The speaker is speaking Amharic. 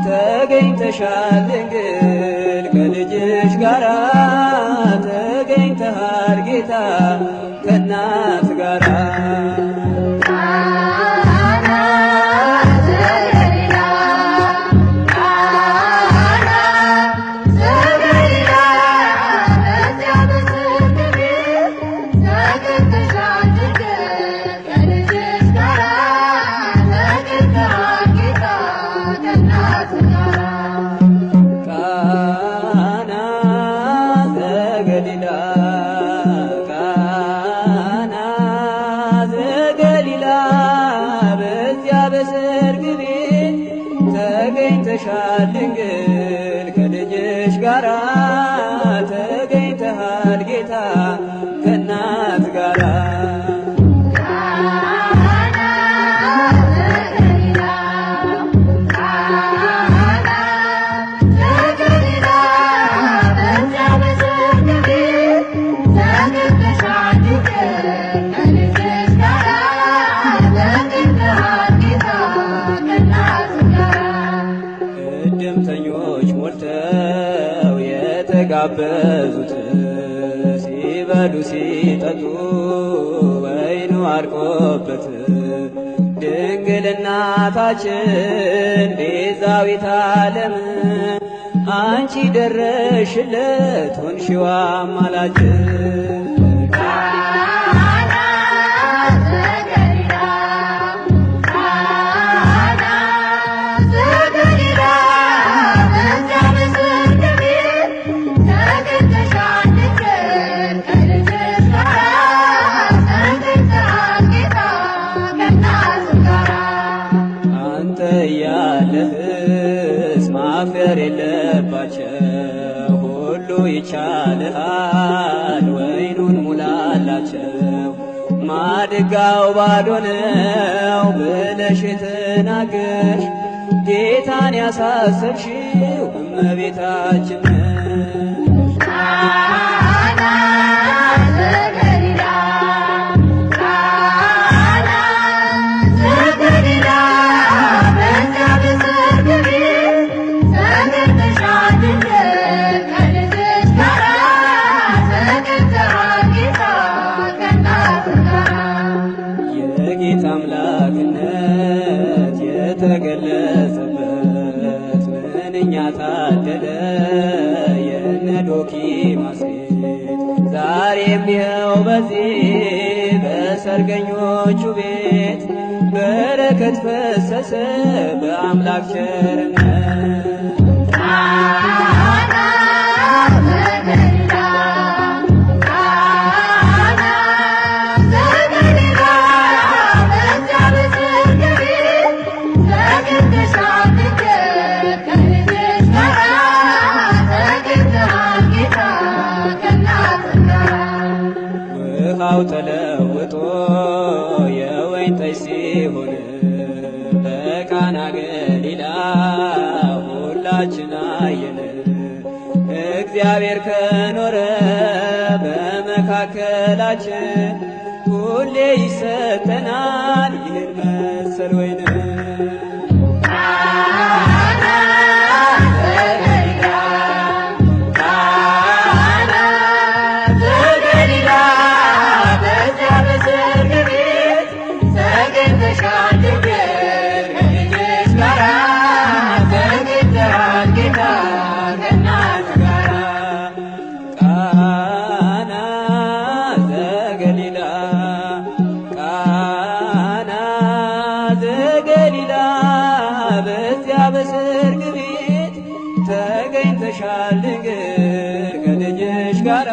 ተገኝተሻል ድንግል ከልጅሽ ጋራ ተገኝተሃል ጌታ ከእናት ጋራ ተገኝተሻል ድንግል ከልጅሽ ጋራ ተገኝተሃል ጌታ ከእናት ጋራ እድምተኞች ሞልተው የተጋበዙት ሲበሉ ሲጠጡ ወይኑ አልቆበት ድንግል እናታችን ቤዛዊተ ዓለም አንቺ ደረሽለት ሆንሽው አማላጅ ያለህስ ማፍቀር የለባቸው ሁሉ ይቻልሃል ወይኑን ሙላላቸው ማድጋው ባዶ ነው ብለሽ የተናገርሽ ጌታን ያሳሰብሽው እመቤታችን የጌታ አምላክነት የተገለጸበት ምንኛ ታደለ የነ ዶኪማስ ቤት ዛሬም ይኸው በዚህ በሰርገኞቹ ቤት በረከት ፈሰሰ በአምላክ ቸርነት ውሃው ተለውጦ የወይን ጠጅ ሲሆን በቃና ገሊላ ሁላችን አየን። እግዚአብሔር ከኖረ በመካከላችን ሁሌ ይሰጠናል ይህን መሰል ወይን በሰርግ ቤት ተገኝተሻል ድንግል ከልጅሽ ጋራ